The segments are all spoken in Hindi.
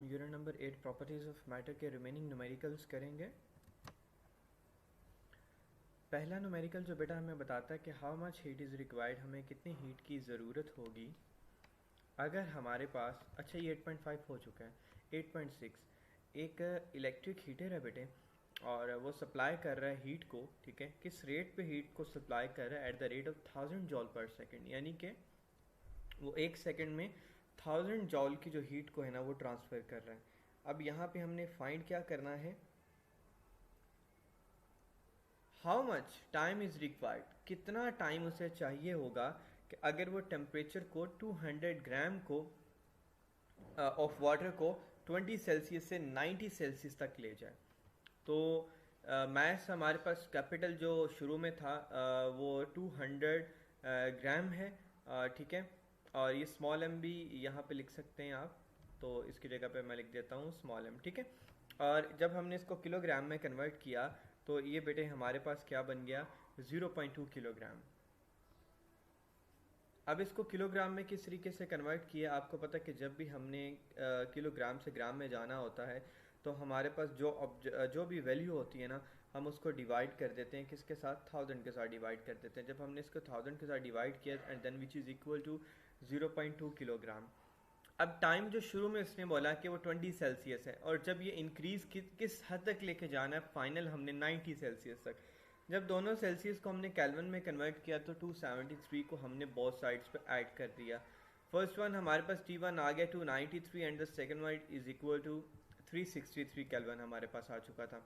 Unit number 8 properties of matter के रिमेनिंग न्यूमेरिकल्स करेंगे। पहला न्यूमेरिकल जो बेटा हमें बताता है कि how much heat is required, हमें कितनी हीट की ज़रूरत होगी अगर हमारे पास, अच्छा ये 8.5 हो चुका है, 8.6 एक इलेक्ट्रिक हीटर है बेटे और वो सप्लाई कर रहा है हीट को, ठीक है, किस रेट पे हीट को सप्लाई कर रहा है, एट द रेट ऑफ 1000 जॉल पर सेकेंड, यानी कि वो एक सेकेंड में 1000 जॉल की जो हीट को है ना वो ट्रांसफ़र कर रहा है। अब यहाँ पे हमने फाइंड क्या करना है, how much time is required, कितना टाइम उसे चाहिए होगा कि अगर वो टेम्परेचर को 200 ग्राम को ऑफ वाटर को 20 सेल्सियस से 90 सेल्सियस तक ले जाए। तो मैथ्स हमारे पास कैपिटल जो शुरू में था वो 200 ग्राम है, ठीक है, और ये स्मॉल एम भी यहाँ पे लिख सकते हैं आप, तो इसकी जगह पे मैं लिख देता हूँ स्मॉल एम, ठीक है। और जब हमने इसको किलोग्राम में कन्वर्ट किया तो ये बेटे हमारे पास क्या बन गया, 0.2 किलोग्राम। अब इसको किलोग्राम में किस तरीके से कन्वर्ट किया, आपको पता है कि जब भी हमने किलोग्राम से ग्राम में जाना होता है तो हमारे पास जो भी वैल्यू होती है ना, हम उसको डिवाइड कर देते हैं, किसके साथ, 1000 के साथ डिवाइड कर देते हैं। जब हमने इसको 1000 के साथ डिवाइड किया and then which is equal to 0.2 kilogram. अब टाइम जो शुरू में इसने बोला कि वो 20 सेल्सियस है, और जब ये इंक्रीज़ किस हद तक लेके जाना है, फाइनल हमने 90 सेल्सियस तक। जब दोनों सेल्सियस को हमने केल्विन में कन्वर्ट किया तो 273 को हमने बोथ साइड्स पे ऐड कर दिया। फर्स्ट वन हमारे पास T1 आ गया 293 and the second one is equal to 363 kelvin हमारे पास आ चुका था।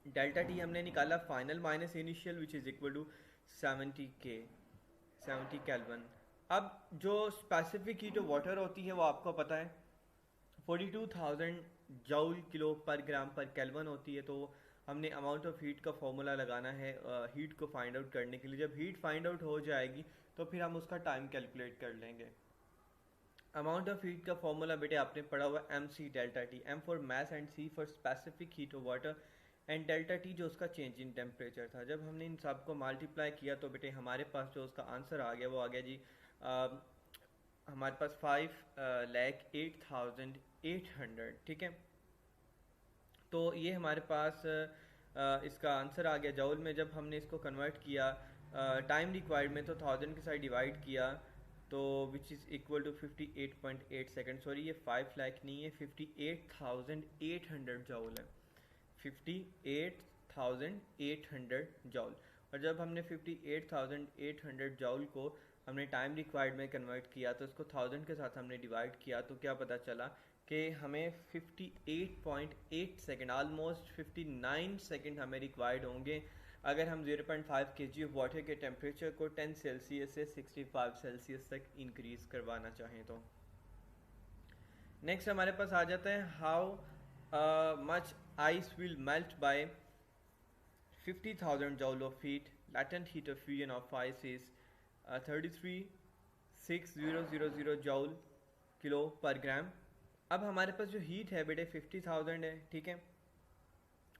डेल्टा टी हमने निकाला final minus initial which is equal to 70 kelvin. अब जो स्पेसिफिक हीट ऑफ वाटर होती है वो आपको पता है 42,000 जूल किलो पर ग्राम पर केल्विन होती है। तो हमने अमाउंट ऑफ हीट का फॉर्मूला लगाना है हीट को फाइंड आउट करने के लिए। जब हीट फाइंड आउट हो जाएगी तो फिर हम उसका टाइम कैलकुलेट कर लेंगे। अमाउंट ऑफ हीट का फॉर्मूला बेटे आपने पढ़ा हुआ M C delta T, M for mass and C for specific heat of water and delta T जो उसका चेंज इन टेम्परेचर था। जब हमने इन सब को मल्टीप्लाई किया तो बेटे हमारे पास जो उसका आंसर आ गया वो आ गया जी हमारे पास 5,08,800, ठीक है। तो ये हमारे पास इसका आंसर आ गया जॉल में। जब हमने इसको कन्वर्ट किया टाइम रिक्वायर्ड में तो 1000 के साथ डिवाइड किया तो which is equal to 58.8 second, sorry ये 5 लाख नहीं है, 58,800 जॉल है, 58,800 जॉल। और जब हमने 58,800 जॉल को हमने टाइम रिक्वायर्ड में कन्वर्ट किया तो इसको 1000 के साथ हमने डिवाइड किया तो क्या पता चला कि हमें 58.8 सेकेंड, ऑलमोस्ट 59 सेकेंड हमें रिक्वायर्ड होंगे अगर हम 0.5 kg ऑफ वाटर के टेम्परेचर को 10 सेल्सियस से 65 सेल्सियस तक इंक्रीज़ करवाना चाहें तो। नेक्स्ट हमारे पास आ जाता है how much ice will melt by 50,000 joule of heat. Latent heat of fusion of ice is 33,6000 joule kilo पर ग्राम। अब हमारे पास जो हीट है बेटे 50,000 है, ठीक है।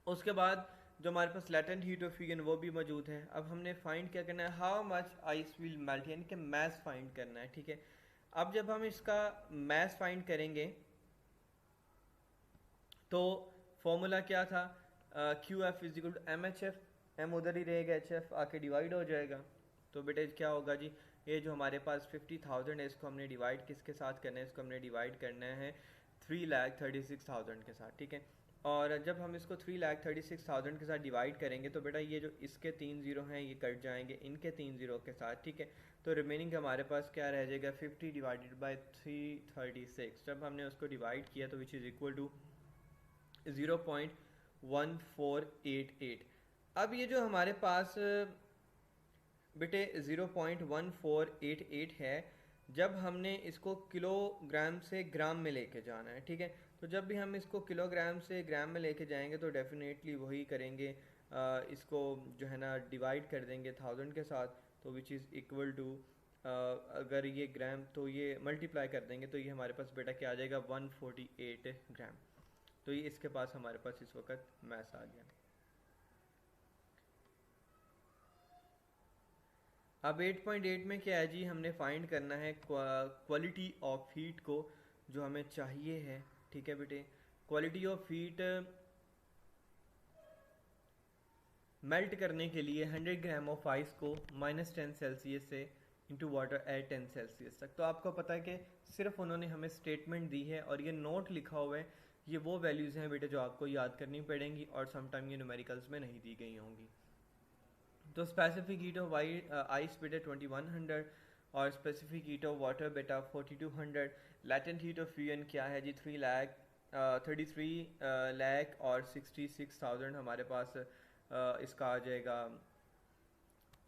उसके बाद जो हमारे पास लेटेंट हीट ऑफ फ्यूजन वो भी मौजूद है। अब हमने फाइंड क्या करना है, how much ice will melt, यानी कि मैस फाइंड करना है, ठीक है। अब जब हम इसका मैस फाइंड करेंगे तो फॉर्मूला क्या था, Q F is equal to M H F, M उधर ही रहेगा, एच एफ आके डिवाइड हो जाएगा। तो बेटे क्या होगा जी, ये जो हमारे पास 50,000 है इसको हमने डिवाइड किसके साथ करना है, इसको हमने डिवाइड करना है 3,36,000 के साथ, ठीक है। और जब हम इसको 3,36,000 के साथ डिवाइड करेंगे तो बेटा ये जो इसके 3 जीरो हैं ये कट जाएंगे इनके 3 जीरो के साथ, ठीक है। तो रिमेनिंग हमारे पास क्या रह जाएगा 50 डिवाइडेड बाई 336। जब हमने उसको डिवाइड किया तो विच इज़ इक्वल टू 0.1488। अब ये जो हमारे पास बेटे 0.1488 है, जब हमने इसको किलोग्राम से ग्राम में लेके जाना है, ठीक है। तो जब भी हम इसको किलोग्राम से ग्राम में लेके जाएंगे तो डेफिनेटली वही करेंगे, इसको जो है ना डिवाइड कर देंगे 1000 के साथ तो विच इज़ इक्वल टू अगर ये ग्राम तो ये मल्टीप्लाई कर देंगे तो ये हमारे पास बेटा क्या आ जाएगा 148 ग्राम। तो ये इसके पास हमारे पास इस वक्त मैस आ गया। अब 8.8 में क्या है जी, हमने फाइंड करना है क्वालिटी ऑफ हीट को जो हमें चाहिए है ठीक है बेटे। क्वालिटी ऑफ हीट मेल्ट करने के लिए 100 ग्राम ऑफ आइस को -10 सेल्सियस से इंटू वाटर एट 10 सेल्सियस तक। तो आपको पता है कि सिर्फ उन्होंने हमें स्टेटमेंट दी है और ये नोट लिखा हुआ है, ये वो वैल्यूज़ हैं बेटे जो आपको याद करनी पड़ेंगी और समटाइम ये न्यूमेरिकल्स में नहीं दी गई होंगी। तो स्पेसिफिक हीट ऑफ आइस बेटा 2100 और स्पेसिफिक हीट ऑफ वाटर बेटा 4200। लैटेंट हीट ऑफ फ्यूजन क्या है जी 33 लाख और 66,000 हमारे पास इसका आ जाएगा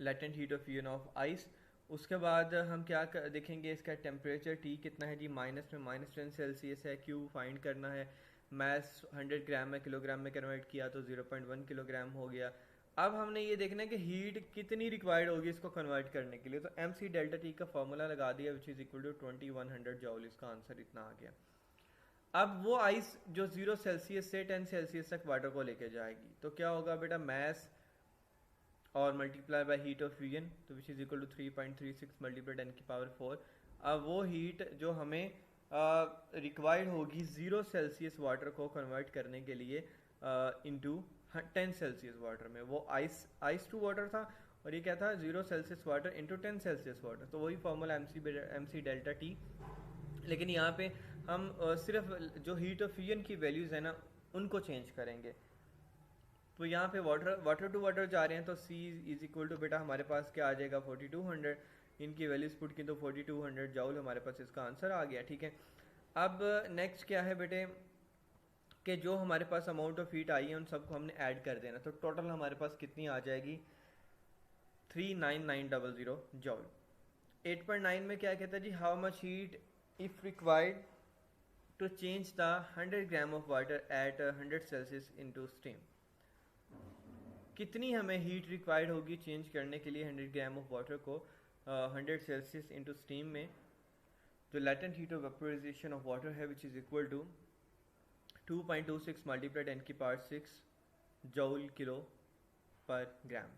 latent heat of fusion of ice. उसके बाद हम क्या देखेंगे, इसका टेम्परेचर टी कितना है जी, माइनस में -10 सेल्सियस है। क्यू फाइंड करना है, मैस 100 ग्राम में किलोग्राम में कन्वर्ट किया तो 0.1 किलोग्राम हो गया। अब हमने ये देखना है कि हीट कितनी रिक्वायर्ड होगी इसको कन्वर्ट करने के लिए, तो एम सी डेल्टा टी का फॉर्मूला लगा दिया which is equal to 2100 joule. इसका आंसर इतना आ गया। अब वो आइस जो 0 सेल्सियस से 10 सेल्सियस तक वाटर को लेके जाएगी तो क्या होगा बेटा, मैस और multiply by heat of fusion तो which is equal to 3.36 multiply 10 की पावर 4। अब वो हीट जो हमें रिक्वायर्ड होगी 0 सेल्सियस वाटर को कन्वर्ट करने के लिए इनटू 10 सेल्सियस वाटर में, वो आइस टू वाटर था और ये क्या था 0 Celsius water into 10 Celsius water. तो वही फॉर्मूला एम सी डेल्टा टी, लेकिन यहाँ पे हम सिर्फ जो हीट ऑफ फ्यूजन की वैल्यूज़ है ना उनको चेंज करेंगे। तो यहाँ पे वाटर टू वाटर जा रहे हैं तो C इज इक्वल टू बेटा हमारे पास क्या आ जाएगा 4200। इनकी वैल्यूज पुट की तो 4200 जाउल हमारे पास इसका आंसर आ गया। ठीक है, अब नेक्स्ट क्या है बेटे कि जो हमारे पास अमाउंट ऑफ हीट आई है उन सबको हमने ऐड कर देना, तो टोटल हमारे पास कितनी आ जाएगी 39900 जाउल। 8.9 में क्या कहता है जी, how much heat if required to change the 100 gram of water at 100 Celsius into steam. कितनी हमें हीट रिक्वायर्ड होगी चेंज करने के लिए 100 ग्राम ऑफ वाटर को 100 सेल्सियस इनटू स्टीम में। जो latent heat of vaporization of water है which is equal to 2.26 multiply 10 की पावर 6 जूल किलो पर ग्राम।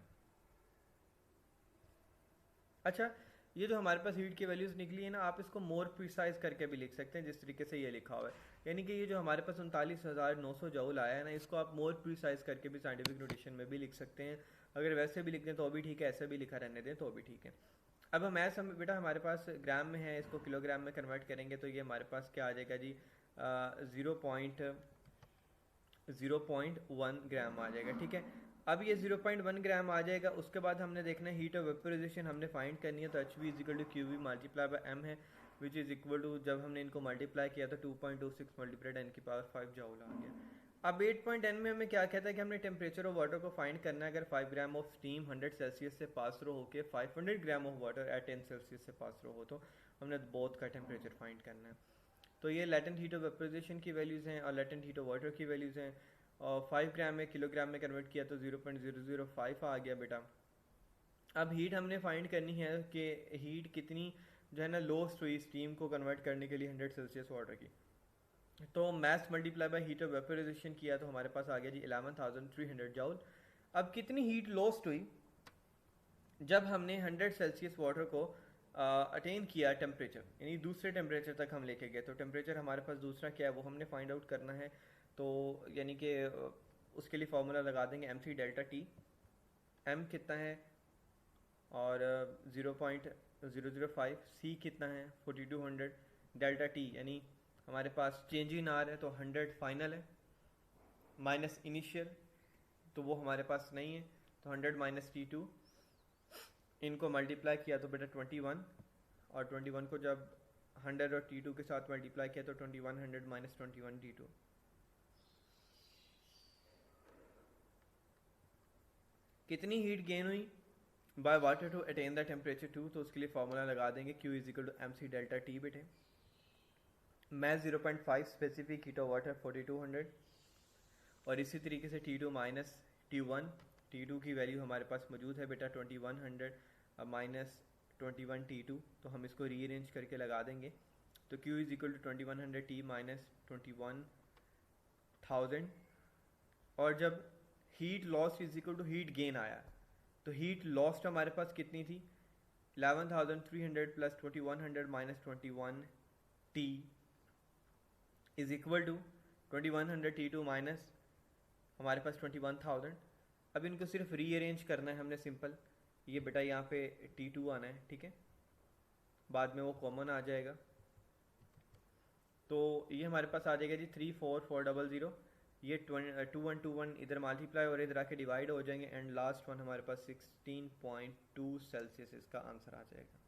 अच्छा, ये जो हमारे पास हीट की वैल्यूज़ निकली है ना, आप इसको मोर प्रिसाइज करके भी लिख सकते हैं जिस तरीके से ये लिखा हुआ है, यानी कि ये जो हमारे पास 39,900 जूल आया है ना, इसको आप मोर प्रिसाइज करके भी साइंटिफिक नोटेशन में भी लिख सकते हैं। अगर वैसे भी लिख दें तो भी ठीक है, ऐसे भी लिखा रहने दें तो भी ठीक है। अब हम ऐसा बेटा हमारे पास ग्राम में है, इसको किलोग्राम में कन्वर्ट करेंगे तो ये हमारे पास क्या आ जाएगा जी 0.1 ग्राम आ जाएगा। ठीक है, अब ये 0.1 ग्राम आ जाएगा। उसके बाद हमने देखना है हीट ऑफ वेपोराइजेशन हमने फाइंड करनी है, तो H V is equal to Q V multiply by M है विच इज़ इक्वल टू, जब हमने इनको मल्टीप्लाई किया तो 2.26 मल्टीप्लाई 10 की पावर 5 जूल आ गया। अब 8.10 में हमें क्या कहता है कि हमने टेम्परेचर ऑफ वाटर को फाइंड करना है। अगर 5 ग्राम ऑफ स्टीम 100 सेल्सियस से पास थ्रू होकर 500 ग्राम ऑफ वाटर एट 10 सेल्सियस से पास थ्रू हो तो हमने बोथ का टेम्परेचर फाइंड करना है। तो ये लैटेंट हीट ऑफ वेपोराइजेशन की वैल्यूज़ हैं और लैटेंट हीट ऑफ वाटर की वैल्यूज़ हैं, और 5 ग्राम में किलोग्राम में कन्वर्ट किया तो 0.005 आ गया बेटा। अब हीट हमने फाइंड करनी है कि हीट कितनी जो है ना लॉस्ट हुई स्टीम को कन्वर्ट करने के लिए 100 सेल्सियस वाटर की। तो mass multiply by heat of vaporisation किया तो हमारे पास आ गया जी 11,300 जूल। अब कितनी हीट लॉस्ट हुई जब हमने 100 सेल्सियस वाटर को अटेन किया टेम्परेचर, यानी दूसरे टेम्परेचर तक हम लेके गए। तो टेम्परेचर हमारे पास दूसरा क्या है वो हमने फाइंड आउट करना है, तो यानी कि उसके लिए फार्मूला लगा देंगे एम सी डेल्टा टी। एम कितना है और 0.005, सी कितना है 4200, डेल्टा टी यानी हमारे पास चेंज इन आर है तो 100 फाइनल है माइनस इनिशियल, तो वो हमारे पास नहीं है, तो 100 माइनस T2 इनको मल्टीप्लाई किया तो बेटा 21, और 21 को जब 100 और T2 के साथ मल्टीप्लाई किया तो 2100 माइनस 21 T2। कितनी हीट गेन हुई by water to attain the temperature 2, तो उसके लिए फॉर्मूला लगा देंगे Q is equal to m C delta t बेटे। Math 0.5 specific heat of water 4200, और इसी तरीके से T2 माइनस T1, T2 की वैल्यू हमारे पास मौजूद है बेटा 2100 माइनस 21 T2, तो हम इसको रीअरेंज करके लगा देंगे तो Q is equal to 2100 T minus 21,000, और जब heat lost is equal to heat gain आया तो हीट लॉस्ट हमारे पास कितनी थी 11,300 plus 2100 minus 21 T is equal to 2100 T2 minus हमारे पास 21,000। अब इनको सिर्फ रीअरेंज करना है हमने सिंपल, ये बेटा यहाँ पे T2 आना है, ठीक है, बाद में वो कॉमन आ जाएगा, तो ये हमारे पास आ जाएगा जी 34400, ये 2121 इधर मल्टीप्लाई और इधर आके डिवाइड हो जाएंगे, एंड लास्ट वन हमारे पास 16.2 सेल्सियस इसका आंसर आ जाएगा।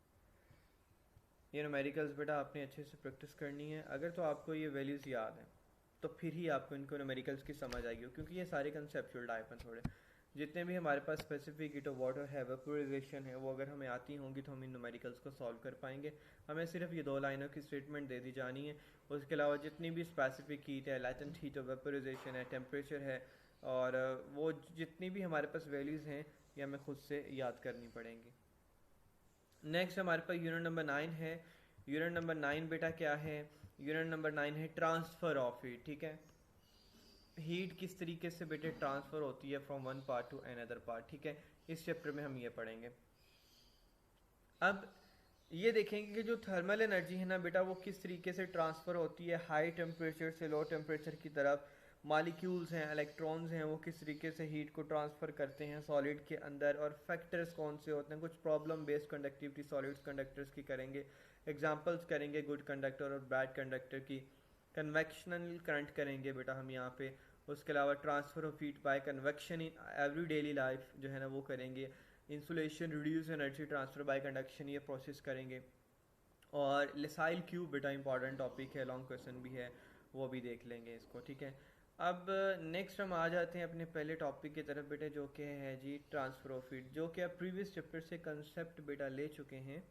ये न्यूमेरिकल्स बेटा आपने अच्छे से प्रैक्टिस करनी है, अगर तो आपको ये वैल्यूज़ याद हैं तो फिर ही आपको इनको न्यूमेरिकल्स की समझ आएगी, क्योंकि ये सारे कंसेप्चुअल टाइप हैं थोड़े, जितने भी हमारे पास स्पेसिफिक हीट ऑफ वाटर है, वेपोराइजेशन है, वो अगर हमें आती होंगी तो हम इन न्यूमेरिकल्स को सॉल्व कर पाएंगे। हमें सिर्फ ये 2 लाइनों की स्टेटमेंट दे दी जानी है, उसके अलावा जितनी भी स्पेसिफिक हीट है, लैटेंट हीट ऑफ वेपोराइजेशन है, टेम्परेचर है, और वो जितनी भी हमारे पास वैल्यूज़ हैं ये हमें खुद से याद करनी पड़ेंगी। नेक्स्ट हमारे पास यूनिट नंबर 9 है। यूनिट नंबर 9 बेटा क्या है? यूनिट नंबर 9 है ट्रांसफ़र ऑफ हीट, ठीक है, हीट किस तरीके से बेटे ट्रांसफ़र होती है from one part to another part, ठीक है, इस चैप्टर में हम ये पढ़ेंगे। अब ये देखेंगे कि जो थर्मल एनर्जी है ना बेटा, वो किस तरीके से ट्रांसफ़र होती है हाई टेम्परेचर से लो टेम्परेचर की तरफ। मालिक्यूल्स हैं, इलेक्ट्रॉन्स हैं, वो किस तरीके से हीट को ट्रांसफ़र करते हैं सॉलिड के अंदर, और फैक्टर्स कौन से होते हैं, कुछ problem based conductivity solids conductors की करेंगे, एग्जांपल्स करेंगे गुड कंडक्टर और बैड कंडक्टर की, कन्वेक्शनल करंट करेंगे बेटा हम यहाँ पे, उसके अलावा transfer of heat by convection in every daily life जो है ना वो करेंगे, insulation reduce energy transfer by conduction ये प्रोसेस करेंगे, और लिसाइल क्यूब बेटा इंपॉर्टेंट टॉपिक है, लॉन्ग क्वेश्चन भी है, वो भी देख लेंगे इसको, ठीक है। अब नेक्स्ट हम आ जाते हैं अपने पहले टॉपिक की तरफ बेटा, जो कि है जी ट्रांसफ़र ऑफ हीट, जो कि आप प्रीवियस चैप्टर से कंसेप्ट बेटा ले चुके हैं।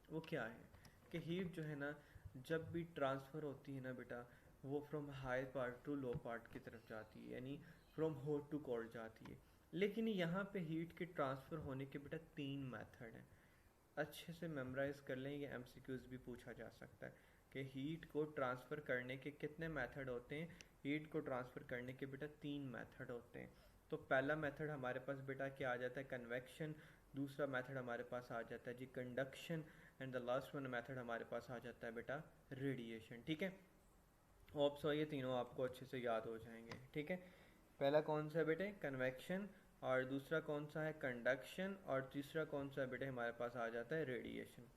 वो क्या है कि हीट जो है ना जब भी ट्रांसफ़र होती है ना बेटा, वो from high part to low part की तरफ जाती है, यानी फ्रॉम हॉट टू कोल्ड जाती है। लेकिन यहाँ पे हीट के ट्रांसफ़र होने के बेटा 3 मेथड हैं, अच्छे से मेमोराइज कर लें, ये एमसीक्यूज़ भी पूछा जा सकता है कि हीट को ट्रांसफ़र करने के कितने मेथड होते हैं। हीट को ट्रांसफ़र करने के बेटा 3 मेथड होते हैं। तो पहला मेथड हमारे पास बेटा क्या आ जाता है, कन्वेक्शन, दूसरा मेथड हमारे पास आ जाता है जी conduction, and the last one method हमारे पास आ जाता है बेटा रेडिएशन, ठीक है। होप सो ये तीनों आपको अच्छे से याद हो जाएंगे, ठीक है। पहला कौन सा है बेटे, कन्वेक्शन, और दूसरा कौन सा है, कंडक्शन, और तीसरा कौन सा है बेटे हमारे पास आ जाता है रेडिएशन।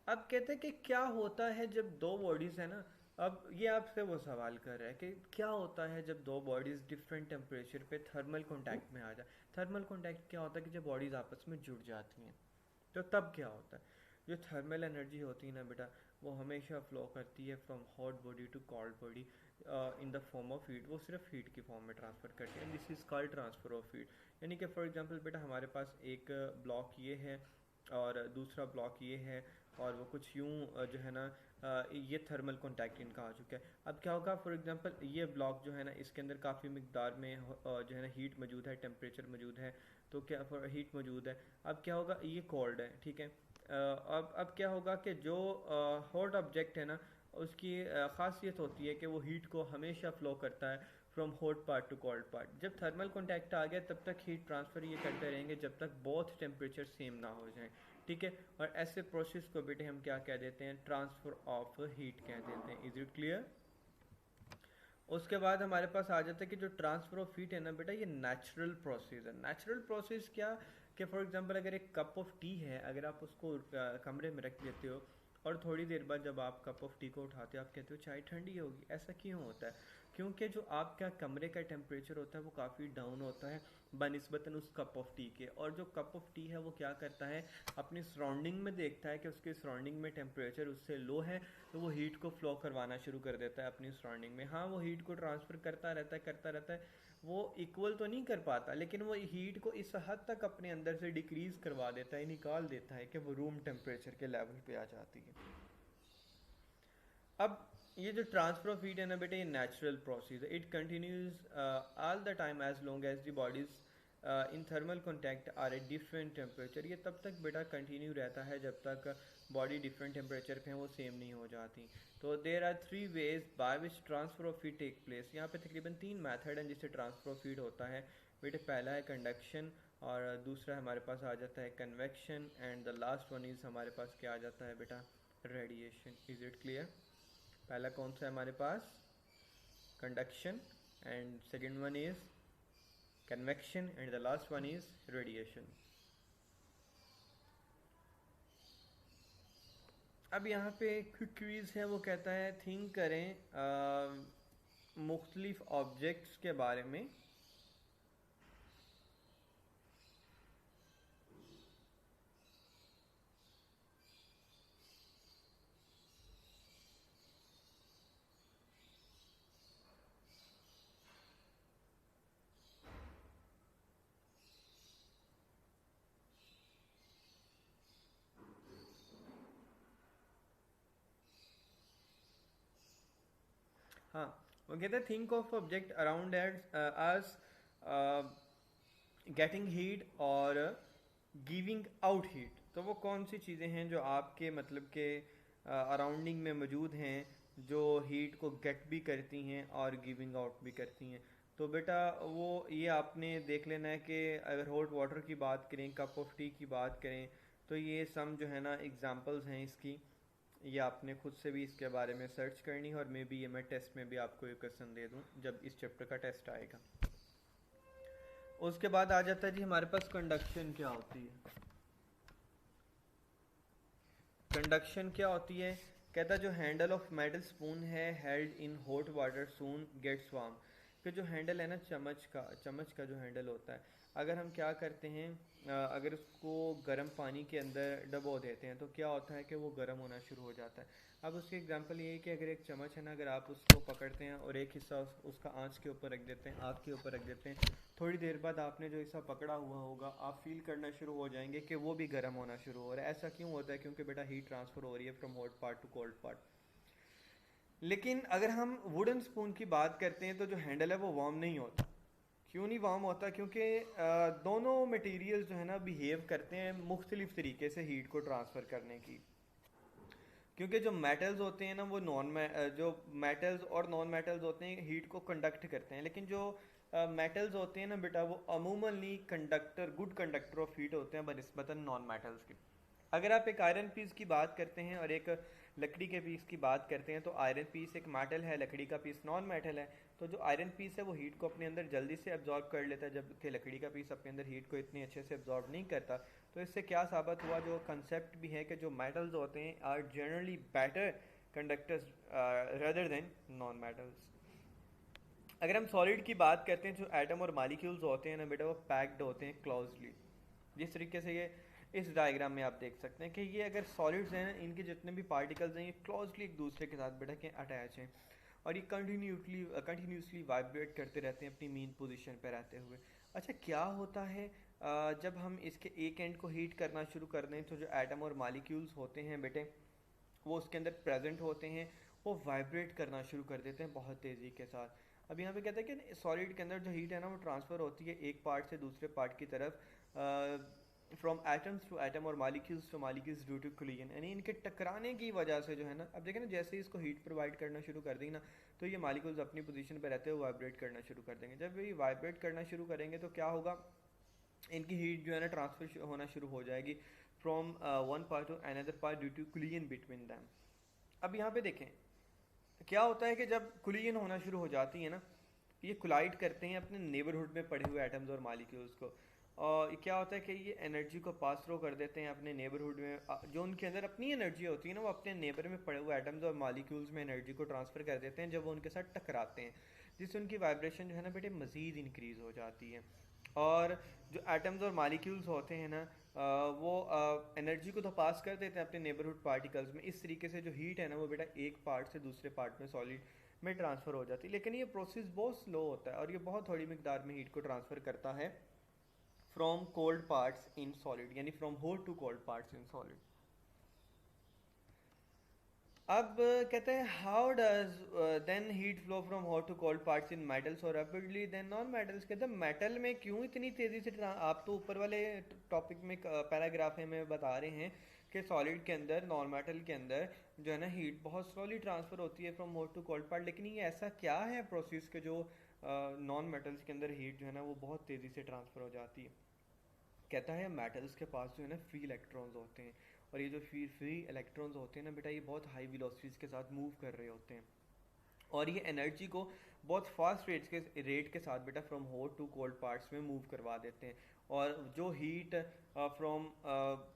अब कहते हैं कि क्या होता है जब दो बॉडीज़ है ना, अब ये आपसे वो सवाल कर रहा है कि क्या होता है जब दो बॉडीज़ डिफरेंट टेम्परेचर पे थर्मल कांटेक्ट में आ जाए। थर्मल कांटेक्ट क्या होता है कि जब बॉडीज़ आपस में जुड़ जाती हैं तो तब क्या होता है, जो थर्मल एनर्जी होती है ना बेटा, वो हमेशा फ्लो करती है from hot body to cold body in the form of heat, वो सिर्फ हीट की फॉर्म में ट्रांसफ़र करती है, this is called transfer of heat. यानी कि फॉर एग्जांपल बेटा हमारे पास एक ब्लॉक ये है और दूसरा ब्लॉक ये है, और वो कुछ यूँ जो है ना ये थर्मल कॉन्टैक्ट इनका आ चुका है। अब क्या होगा, फॉर एग्जांपल ये ब्लॉक जो है ना इसके अंदर काफ़ी मिकदार में जो है ना हीट मौजूद है, टेम्परेचर मौजूद है, तो क्या हीट मौजूद है। अब क्या होगा, ये कोल्ड है, ठीक है। अब क्या होगा कि जो हॉट ऑब्जेक्ट है ना उसकी ख़ासियत होती है कि वो हीट को हमेशा फ़्लो करता है from hot part to cold part. जब थर्मल कॉन्टैक्ट आ गया तब तक हीट ट्रांसफ़र ये करते रहेंगे जब तक बोथ टेम्परेचर सेम ना हो जाए, ठीक है। और ऐसे प्रोसेस को बेटे हम क्या कह देते हैं, ट्रांसफ़र ऑफ हीट कह देते हैं। Is it clear? उसके बाद हमारे पास आ जाता है कि जो ट्रांसफ़र ऑफ हीट है ना बेटा, ये नेचुरल प्रोसेस है। नेचुरल प्रोसेस क्या, कि फॉर एग्जांपल अगर एक कप ऑफ टी है, अगर आप उसको कमरे में रख देते हो और थोड़ी देर बाद जब आप कप ऑफ टी को उठाते हो आप कहते हो चाय ठंडी होगी, ऐसा क्यों होता है? क्योंकि जो आपका कमरे का टेम्परेचर होता है वो काफ़ी डाउन होता है बनिस्बतन उस कप ऑफ टी के, और जो कप ऑफ टी है वो क्या करता है, अपनी सराउंडिंग में देखता है कि उसके सराउंडिंग में टेम्परेचर उससे लो है, तो वो हीट को फ्लो करवाना शुरू कर देता है अपनी सराउंडिंग में। हाँ, वो हीट को ट्रांसफ़र करता रहता है, वो इक्वल तो नहीं कर पाता, लेकिन वो हीट को इस हद तक अपने अंदर से डिक्रीज़ करवा देता है, निकाल देता है कि वो रूम टेम्परेचर के लेवल पे आ जाती है। अब ये जो ट्रांसफ़र ऑफ हीट है ना बेटे, ये नेचुरल प्रोसेस है, it continues all the time as long as the bodies in thermal contact are a different temperature. ये तब तक बेटा कंटिन्यू रहता है जब तक बॉडी डिफरेंट टेम्परेचर पे हैं, वो सेम नहीं हो जाती। तो there are 3 ways by which transfer of heat take place. यहाँ पे तकरीबन 3 मेथड हैं जिससे ट्रांसफ़र ऑफ हीट होता है बेटे। पहला है कंडक्शन, और दूसरा हमारे पास आ जाता है convection, and the last one is हमारे पास क्या आ जाता है बेटा, रेडिएशन। Is it clear? पहला कौन सा है हमारे पास, conduction, and second one is convection, and the last one is radiation. अब यहाँ पे क्विक क्विज है, वो कहता है थिंक करें मुख्तलिफ ऑब्जेक्ट्स के बारे में। हाँ, वो कहते हैं think of object around at us getting heat और गिविंग आउट हीट। तो वो कौन सी चीज़ें हैं जो आपके मतलब के अराउंडिंग में मौजूद हैं, जो हीट को गेट भी करती हैं और गिविंग आउट भी करती हैं। तो बेटा वो ये आपने देख लेना है कि अगर हॉट वाटर की बात करें, कप ऑफ टी की बात करें, तो ये सम जो है ना एग्जांपल्स हैं इसकी। ये आपने खुद से भी इसके बारे में सर्च करनी है, और मे बी ये मैं टेस्ट में भी आपको ये क्वेश्चन दे दूं जब इस चैप्टर का टेस्ट आएगा। उसके बाद आ जाता है जी हमारे पास कंडक्शन क्या होती है। कंडक्शन क्या होती है, कहता है जो हैंडल ऑफ मेटल स्पून है held in hot water soon gets warm. कि जो हैंडल है ना चम्मच का जो हैंडल होता है, अगर हम क्या करते हैं, अगर उसको गर्म पानी के अंदर डबो देते हैं तो क्या होता है कि वो गर्म होना शुरू हो जाता है। अब उसकी एग्जांपल ये है कि अगर एक चम्मच है ना, अगर आप उसको पकड़ते हैं और एक हिस्सा उसका आँच के ऊपर रख देते हैं, आग के ऊपर रख देते हैं, थोड़ी देर बाद आपने जो हिस्सा पकड़ा हुआ होगा आप फील करना शुरू हो जाएंगे कि वो भी गर्म होना शुरू हो रहा है। ऐसा क्यों होता है? क्योंकि बेटा हीट ट्रांसफ़र हो रही है from hot part to cold part. लेकिन अगर हम वुडन स्पून की बात करते हैं तो जो हैंडल है वो वार्म नहीं होता। क्यों नहीं वार्म होता? क्योंकि दोनों मटेरियल जो है ना बिहेव करते हैं मुख्तलिफ तरीके से हीट को ट्रांसफ़र करने की। क्योंकि जो मेटल्स होते हैं ना वो जो मेटल्स और नॉन मेटल्स होते हैं हीट को कंडक्ट करते हैं, लेकिन जो मेटल्स होते हैं ना बेटा वो अमूमनली गुड कंडक्टर ऑफ हीट होते हैं बनिस्बतन नॉन मेटल्स के। अगर आप एक आयरन पीस की बात करते हैं और एक लकड़ी के पीस की बात करते हैं, तो आयरन पीस एक मेटल है, लकड़ी का पीस नॉन मेटल है। तो जो आयरन पीस है वो हीट को अपने अंदर जल्दी से एब्जॉर्ब कर लेता है, जबकि लकड़ी का पीस अपने अंदर हीट को इतनी अच्छे से एब्जॉर्ब नहीं करता। तो इससे क्या साबित हुआ, जो कंसेप्ट भी है कि जो मेटल्स होते हैं are generally better conductors rather than non metals. अगर हम सॉलिड की बात करते हैं, जो एटम और मालिक्यूल्स होते हैं ना बेटा वो पैक्ड होते हैं क्लोजली। जिस तरीके से ये इस डायग्राम में आप देख सकते हैं कि ये अगर सॉलिड्स हैं इनके जितने भी पार्टिकल्स हैं ये क्लोजली एक दूसरे के साथ बेटा के अटैच हैं, और ये कंटिन्यूसली वाइब्रेट करते रहते हैं अपनी मीन पोजीशन पे रहते हुए। अच्छा, क्या होता है जब हम इसके एक एंड को हीट करना शुरू कर दें, तो जो एटम और मालिक्यूल्स होते हैं बेटे वो उसके अंदर प्रेजेंट होते हैं, वो वाइब्रेट करना शुरू कर देते हैं बहुत तेज़ी के साथ। अब यहाँ पे कहते हैं कि सॉलिड के अंदर जो हीट है ना वो ट्रांसफ़र होती है एक पार्ट से दूसरे पार्ट की तरफ, फ्रॉम एटम्स टू एटम और molecules to molecules due to collision. यानी इनके टकराने की वजह से जो है ना, अब देखें ना जैसे ही इसको हीट प्रोवाइड करना शुरू कर देंगे ना, तो ये मालिक्यूल्स अपनी पोजीशन पर रहते हुए वाइब्रेट करना शुरू कर देंगे। जब ये वाइब्रेट करना शुरू करेंगे तो क्या होगा, इनकी हीट जो है ना ट्रांसफर होना शुरू हो जाएगी from one part to another part due to collision between them. अब यहाँ पे देखें क्या होता है कि जब कोलिजन होना शुरू हो जाती है ना, ये कोलाइड करते हैं अपने नेबरहुड में पड़े हुए एटम्स और मालिक्यूल्स को, और क्या होता है कि ये एनर्जी को पास थ्रू कर देते हैं अपने नेबरहुड में। जो उनके अंदर अपनी एनर्जी होती है ना वो अपने नेबर में पड़े हुए एटम्स और मालिक्यूल्स में एनर्जी को ट्रांसफ़र कर देते हैं जब वो उनके साथ टकराते हैं, जिससे उनकी वाइब्रेशन जो है ना बेटे मज़ीद इंक्रीज़ हो जाती है। और जो एटम्स और मालिक्यूल्स होते हैं ना वो एनर्जी को तो पास कर देते हैं अपने नेबरहुड पार्टिकल्स में। इस तरीके से जो हीट है ना वो बेटा एक पार्ट से दूसरे पार्ट में सॉलिड में ट्रांसफ़र हो जाती है। लेकिन ये प्रोसेस बहुत स्लो होता है और ये बहुत थोड़ी मिकदार में हीट को ट्रांसफ़र करता है from cold parts in solid, यानी from hot to cold parts in solid. अब कहते हैं how does then heat flow from hot to cold parts in metals और रैपिडली देन नॉन मेटल्स। कहते हैं मेटल में क्यों इतनी तेज़ी से आप तो ऊपर वाले टॉपिक में पैराग्राफ में बता रहे हैं कि सॉलिड के अंदर नॉन मेटल के अंदर जो है ना हीट बहुत स्लोली ट्रांसफ़र होती है from hot to cold part, लेकिन ये ऐसा क्या है प्रोसेस के जो नॉन मेटल्स के अंदर हीट जो है ना वो बहुत तेज़ी से ट्रांसफ़र हो जाती है। कहता है मेटल्स के पास जो है ना फ्री इलेक्ट्रॉन्स होते हैं, और ये जो फ्री इलेक्ट्रॉन्स होते हैं ना बेटा ये बहुत हाई वेलोसिटीज़ के साथ मूव कर रहे होते हैं, और ये एनर्जी को बहुत फास्ट रेट के साथ बेटा from hot to cold parts में मूव करवा देते हैं। और जो heat from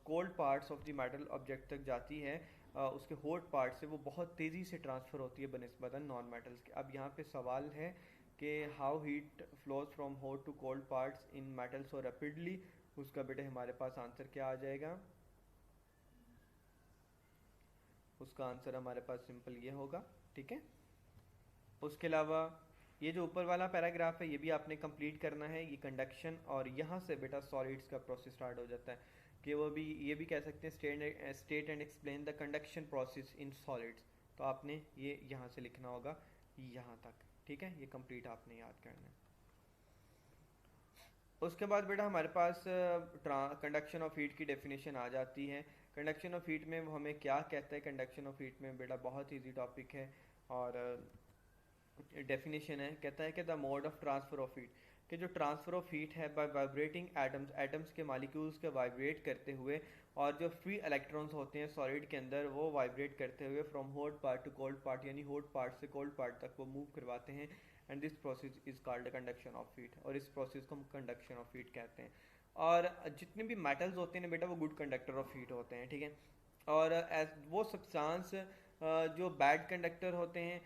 cold parts of the metal object तक जाती है उसके हॉट पार्ट से, वो बहुत तेज़ी से ट्रांसफ़र होती है बनस्बतन नॉन मेटल्स के। अब यहाँ पे सवाल है कि how heat flows from hot to cold parts in metal so rapidly. उसका बेटे हमारे पास आंसर क्या आ जाएगा? उसका आंसर हमारे पास सिंपल ये होगा, ठीक है। उसके अलावा ये जो ऊपर वाला पैराग्राफ है ये भी आपने कंप्लीट करना है, ये कंडक्शन, और यहाँ से बेटा सॉलिड्स का प्रोसेस स्टार्ट हो जाता है कि वो भी ये भी कह सकते हैं state and explain the conduction process in solids. तो आपने ये यहाँ से लिखना होगा यहाँ तक, ठीक है। ये कंप्लीट आपने याद करना है। उसके बाद बेटा हमारे पास कंडक्शन ऑफ हीट की डेफिनेशन आ जाती है। कंडक्शन ऑफ हीट में वो हमें क्या कहता है? कंडक्शन ऑफ हीट में बेटा बहुत ईजी टॉपिक है, और डेफिनेशन है, कहता है कि the mode of transfer of heat, कि जो ट्रांसफ़र ऑफ हीट है बाय वाइब्रेटिंग एटम्स, एटम्स के मालिक्यूल्स के वाइब्रेट करते हुए, और जो फ्री इलेक्ट्रॉन्स होते हैं सॉलिड के अंदर वो वाइब्रेट करते हुए from hot part to cold part, यानी हॉट पार्ट से कोल्ड पार्ट तक वो मूव करवाते हैं। And this process is called conduction of heat, और इस प्रोसेस को हम कंडक्शन ऑफ हीट कहते हैं। और जितने भी मेटल्स होते हैं ना बेटा वो गुड कंडक्टर ऑफ हीट होते हैं, ठीक है। और वो सब्सटेंस जो बैड कंडक्टर होते हैं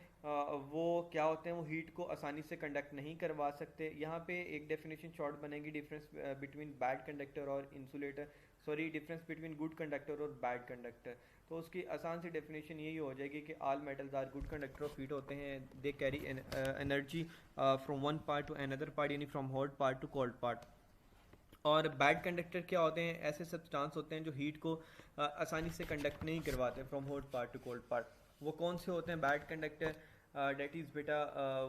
वो क्या होते हैं, वो हीट को आसानी से कंडक्ट नहीं करवा सकते। यहाँ पे एक डेफिनेशन शॉर्ट बनेगी, डिफरेंस बिटवीन बैड कंडक्टर और insulator, sorry difference between good conductor और बैड कंडक्टर। तो उसकी आसान सी डेफिनेशन यही हो जाएगी कि all metals are good conductor of heat होते हैं, they carry energy from one part to another part, यानी from hot part to cold part. और बैड कंडक्टर क्या होते हैं? ऐसे सब्सटेंस होते हैं जो हीट को आसानी से कंडक्ट नहीं करवाते from hot part to cold part. वो कौन से होते हैं बैड कंडक्टर? डेट इज़ बेटा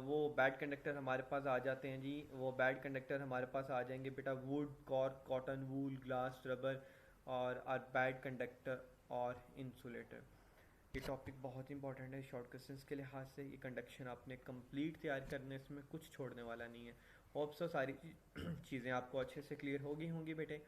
वो बैड कंडक्टर हमारे पास आ जाते हैं जी, वो बैड कंडक्टर हमारे पास आ जाएंगे बेटा would, cork, cotton, wool, glass, rubber, और आर बैड कंडक्टर और इंसुलेटर। ये टॉपिक बहुत इंपॉर्टेंट है शॉर्ट क्वेश्चंस के लिहाज से। ये कंडक्शन आपने कंप्लीट तैयार करने, इसमें कुछ छोड़ने वाला नहीं है। होप सो सारी चीज़ें आपको अच्छे से क्लियर होगी बेटे।